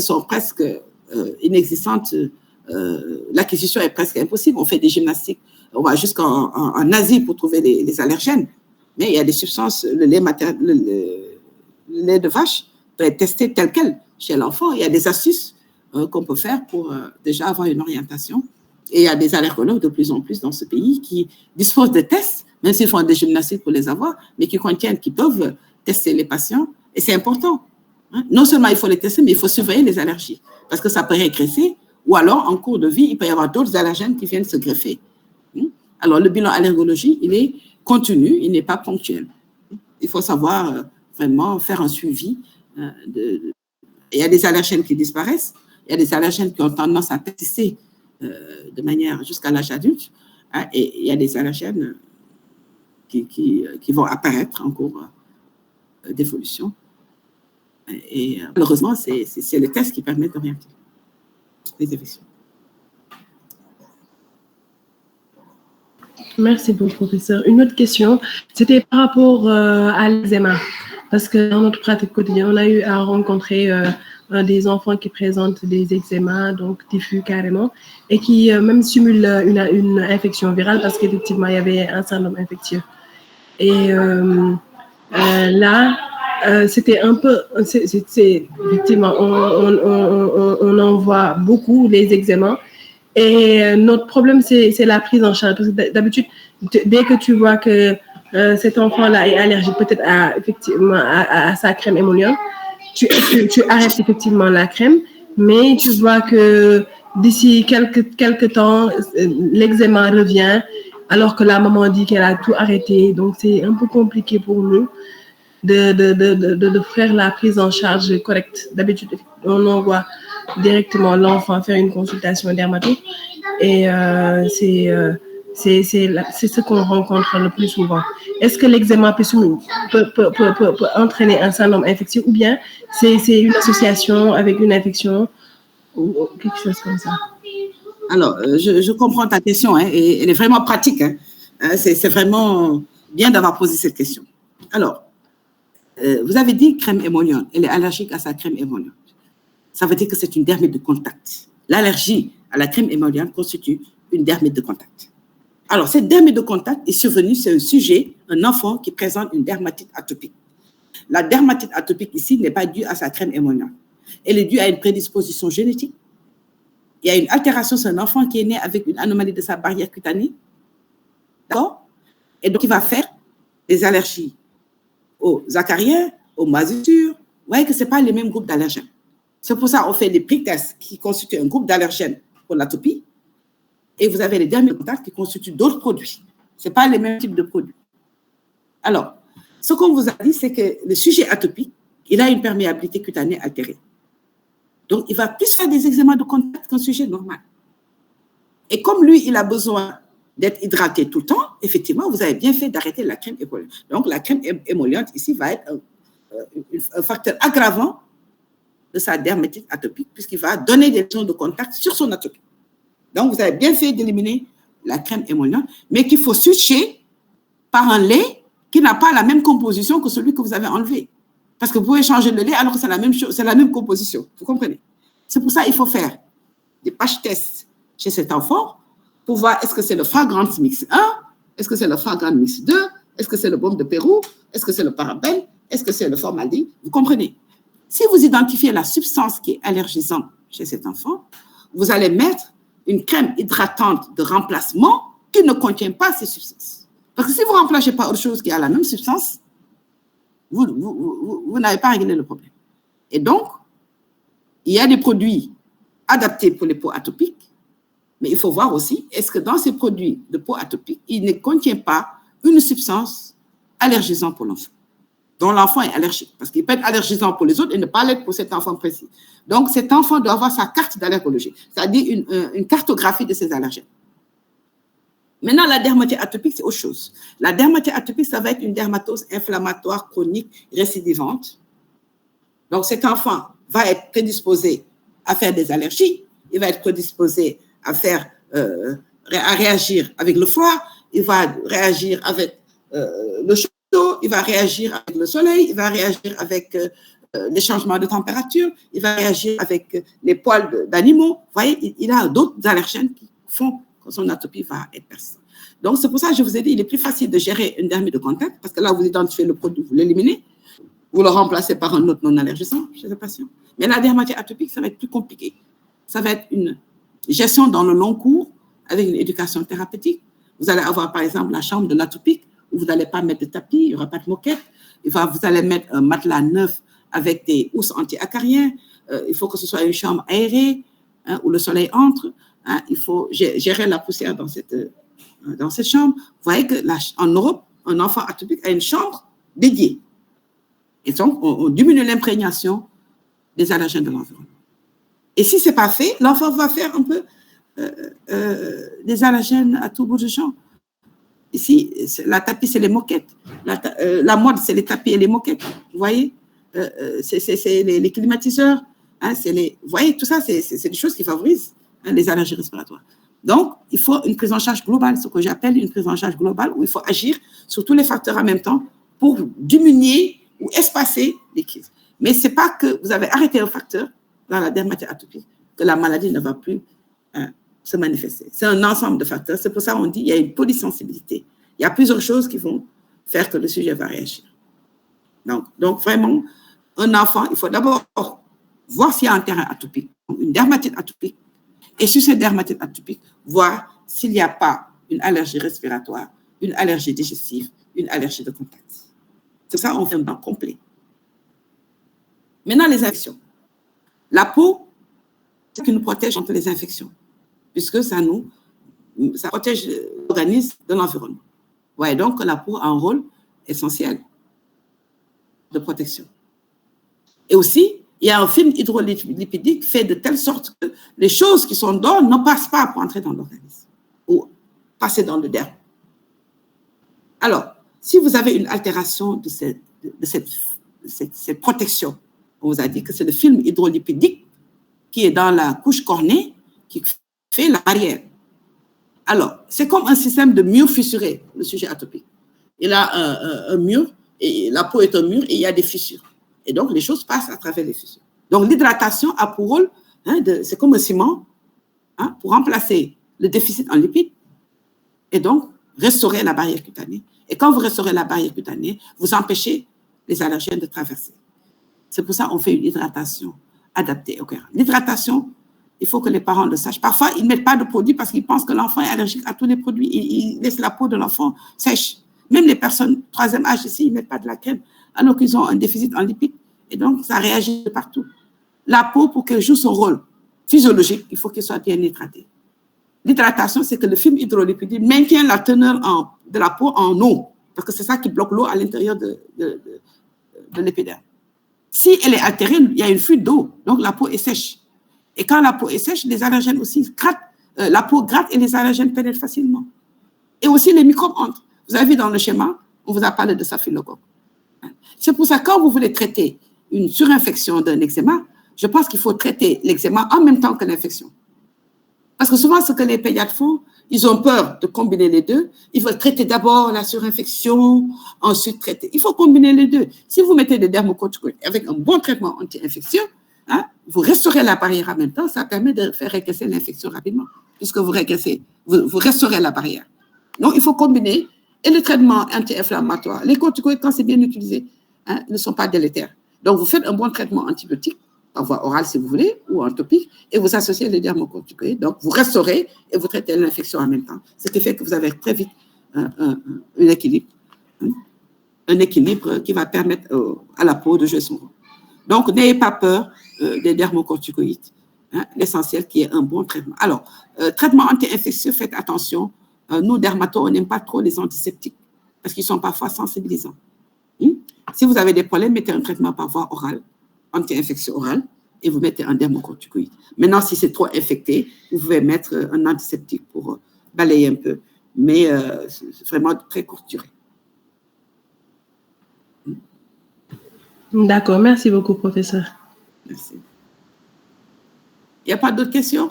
sont presque inexistantes. L'acquisition est presque impossible. On fait des gymnastiques, on va jusqu'en Asie pour trouver les allergènes. Mais il y a des substances, le lait de vache peut être testé tel quel chez l'enfant. Il y a des astuces qu'on peut faire pour déjà avoir une orientation. Et il y a des allergologues de plus en plus dans ce pays qui disposent de tests, même s'ils font des gymnastiques pour les avoir, mais qui peuvent tester les patients. Et c'est important. Hein. Non seulement il faut les tester, mais il faut surveiller les allergies. Parce que ça peut régresser, ou alors en cours de vie, il peut y avoir d'autres allergènes qui viennent se greffer. Alors le bilan allergologie, il est continu, il n'est pas ponctuel. Il faut savoir vraiment faire un suivi. Il y a des allergènes qui disparaissent, il y a des allergènes qui ont tendance à persister de manière jusqu'à l'âge adulte, hein, et il y a des allergènes qui vont apparaître en cours d'évolution. Et malheureusement, c'est le test qui permet d'orienter les évolutions. Merci beaucoup, professeur. Une autre question, c'était par rapport à l'eczéma. Parce que dans notre pratique quotidienne, on a eu à rencontrer des enfants qui présentent des eczémas, donc diffus carrément, et qui même simulent une infection virale parce qu'effectivement, il y avait un syndrome infectieux. Et là, c'était un peu, effectivement, on en voit beaucoup, les eczémas. Et notre problème, c'est la prise en charge. Parce que d'habitude, dès que tu vois que cet enfant-là est allergique peut-être à sa crème émolliente, tu arrêtes effectivement la crème, mais tu vois que d'ici quelques temps, l'eczéma revient, alors que la maman dit qu'elle a tout arrêté. Donc, c'est un peu compliqué pour nous de faire la prise en charge correcte. D'habitude, on envoie directement l'enfant faire une consultation dermato et c'est ce qu'on rencontre le plus souvent. Est-ce que l'eczéma peut entraîner un syndrome infectieux ou bien c'est une association avec une infection ou quelque chose comme ça? Alors, je comprends ta question, hein, et elle est vraiment pratique. Hein. C'est vraiment bien d'avoir posé cette question. Alors, vous avez dit crème émolliente. Elle est allergique à sa crème émolliente. Ça veut dire que c'est une dermite de contact. L'allergie à la crème émolliente constitue une dermite de contact. Alors, cette dermite de contact est survenue sur un sujet, un enfant qui présente une dermatite atopique. La dermatite atopique ici n'est pas due à sa crème émolliente. Elle est due à une prédisposition génétique. Il y a une altération sur un enfant qui est né avec une anomalie de sa barrière cutanée. D'accord? Et donc, il va faire des allergies aux acariens, aux moisissures. Vous voyez que ce n'est pas les mêmes groupes d'allergènes. C'est pour ça qu'on fait des PRIC-tests qui constituent un groupe d'allergènes pour l'atopie. Et vous avez les dermites de contact qui constituent d'autres produits. Ce n'est pas les mêmes types de produits. Alors, ce qu'on vous a dit, c'est que le sujet atopique, il a une perméabilité cutanée altérée. Donc, il va plus faire des eczémas de contact qu'un sujet normal. Et comme lui, il a besoin d'être hydraté tout le temps, effectivement, vous avez bien fait d'arrêter la crème émolliente. Donc, la crème émolliente, ici, va être un facteur aggravant de sa dermatite atopique, puisqu'il va donner des lésions de contact sur son atopie. Donc, vous avez bien fait d'éliminer la crème émolliente, mais qu'il faut switcher par un lait qui n'a pas la même composition que celui que vous avez enlevé. Parce que vous pouvez changer le lait alors que c'est la même chose, c'est la même composition. Vous comprenez? C'est pour ça qu'il faut faire des patch tests chez cet enfant pour voir est-ce que c'est le Fragrance Mix 1, est-ce que c'est le Fragrance Mix 2, est-ce que c'est le baume de Pérou, est-ce que c'est le parabène, est-ce que c'est le formaldéhyde. Vous comprenez? Si vous identifiez la substance qui est allergisante chez cet enfant, vous allez mettre une crème hydratante de remplacement qui ne contient pas ces substances. Parce que si vous ne remplacez pas autre chose qui a la même substance, vous n'avez pas réglé le problème. Et donc, il y a des produits adaptés pour les peaux atopiques, mais il faut voir aussi, est-ce que dans ces produits de peau atopique, il ne contient pas une substance allergisante pour l'enfant, dont l'enfant est allergique, parce qu'il peut être allergisant pour les autres et ne pas l'être pour cet enfant précis. Donc, cet enfant doit avoir sa carte d'allergologie, c'est-à-dire une cartographie de ses allergènes. Maintenant, la dermatite atopique, c'est autre chose. La dermatite atopique, ça va être une dermatose inflammatoire chronique récidivante. Donc, cet enfant va être prédisposé à faire des allergies, il va être prédisposé à réagir avec le froid, il va réagir avec le chaud, il va réagir avec le soleil, il va réagir avec les changements de température, il va réagir avec les poils d'animaux. Vous voyez, il a d'autres allergènes qui font que son atopie va être persistante. Donc, c'est pour ça que je vous ai dit, il est plus facile de gérer une dermite de contact, parce que là, vous identifiez le produit, vous l'éliminez, vous le remplacez par un autre non-allergisant chez le patient. Mais la dermatite atopique, ça va être plus compliqué. Ça va être une gestion dans le long cours, avec une éducation thérapeutique. Vous allez avoir, par exemple, la chambre de l'atopique, où vous n'allez pas mettre de tapis, il n'y aura pas de moquette. Vous allez mettre un matelas neuf avec des housses anti-acariens. Il faut que ce soit une chambre aérée, hein, où le soleil entre. Hein. Il faut gérer la poussière dans cette chambre. Vous voyez qu'en Europe, un enfant atopique a une chambre dédiée. Et donc, on diminue l'imprégnation des allergènes de l'environnement. Et si ce n'est pas fait, l'enfant va faire un peu des allergènes à tout bout de champ. Ici, la tapis, c'est les moquettes. La mode, c'est les tapis et les moquettes. Vous voyez, c'est les climatiseurs. Hein, vous voyez, tout ça, c'est des choses qui favorisent les allergies respiratoires. Donc, il faut une prise en charge globale, ce que j'appelle une prise en charge globale, où il faut agir sur tous les facteurs en même temps pour diminuer ou espacer les crises. Mais ce n'est pas que vous avez arrêté un facteur dans la dermatite atopique que la maladie ne va plus se manifester. C'est un ensemble de facteurs. C'est pour ça qu'on dit qu'il y a une polysensibilité. Il y a plusieurs choses qui vont faire que le sujet va réagir. Donc vraiment, un enfant, il faut d'abord voir s'il y a un terrain atopique, une dermatite atopique, et sur cette dermatite atopique, voir s'il n'y a pas une allergie respiratoire, une allergie digestive, une allergie de contact. C'est ça, on fait un banc complet. Maintenant, les infections. La peau, c'est qui nous protège contre les infections, puisque ça protège l'organisme de l'environnement. Vous voyez donc que la peau a un rôle essentiel de protection. Et aussi, il y a un film hydrolipidique fait de telle sorte que les choses qui sont dehors ne passent pas pour entrer dans l'organisme ou passer dans le derme. Alors, si vous avez une altération de cette protection, on vous a dit que c'est le film hydrolipidique qui est dans la couche cornée qui fait la barrière. Alors, c'est comme un système de mur fissuré, le sujet atopique. Il a un mur, et la peau est un mur, et il y a des fissures. Et donc, les choses passent à travers les fissures. Donc, l'hydratation a pour rôle, c'est comme un ciment, pour remplacer le déficit en lipides, et donc restaurer la barrière cutanée. Et quand vous restaurez la barrière cutanée, vous empêchez les allergènes de traverser. C'est pour ça qu'on fait une hydratation adaptée au cœur. L'hydratation, il faut que les parents le sachent. Parfois, ils ne mettent pas de produit parce qu'ils pensent que l'enfant est allergique à tous les produits. Ils laissent la peau de l'enfant sèche. Même les personnes troisième âge ici, ils ne mettent pas de la crème, alors qu'ils ont un déficit en lipides. Et donc, ça réagit de partout. La peau, pour qu'elle joue son rôle physiologique, il faut qu'elle soit bien hydratée. L'hydratation, c'est que le film hydrolipidique maintient la teneur de la peau en eau, parce que c'est ça qui bloque l'eau à l'intérieur de l'épiderme. Si elle est altérée, il y a une fuite d'eau, donc la peau est sèche. Et quand la peau est sèche, les allergènes aussi grattent, la peau gratte et les allergènes pénètrent facilement. Et aussi, les microbes entrent. Vous avez vu dans le schéma, on vous a parlé de staphylocoque. C'est pour ça que quand vous voulez traiter une surinfection d'un eczéma, je pense qu'il faut traiter l'eczéma en même temps que l'infection. Parce que souvent, ce que les pédiatres font, ils ont peur de combiner les deux. Ils veulent traiter d'abord la surinfection, ensuite traiter. Il faut combiner les deux. Si vous mettez des dermocorticoïdes avec un bon traitement anti-infectieux, vous restaurez la barrière en même temps, ça permet de faire régresser l'infection rapidement, puisque vous restaurez la barrière. Donc, il faut combiner. Et les traitements anti-inflammatoires, les corticoïdes, quand c'est bien utilisé, ne sont pas délétères. Donc, vous faites un bon traitement antibiotique, par voie orale si vous voulez, ou en topique, et vous associez les dermocorticoïdes. Donc, vous restaurez et vous traitez l'infection en même temps. Ce qui fait que vous avez très vite un équilibre. Un équilibre qui va permettre à la peau de jouer son rôle. Donc, n'ayez pas peur des dermocorticoïdes. L'essentiel qui est un bon traitement. Alors, traitement anti-infectieux, faites attention. Nous, dermatos, on n'aime pas trop les antiseptiques parce qu'ils sont parfois sensibilisants. Si vous avez des problèmes, mettez un traitement par voie orale, anti-infection orale, et vous mettez un dermocorticoïde. Maintenant, si c'est trop infecté, vous pouvez mettre un antiseptique pour balayer un peu, mais c'est vraiment très courte durée. D'accord, merci beaucoup, professeur. Merci. Il n'y a pas d'autres questions?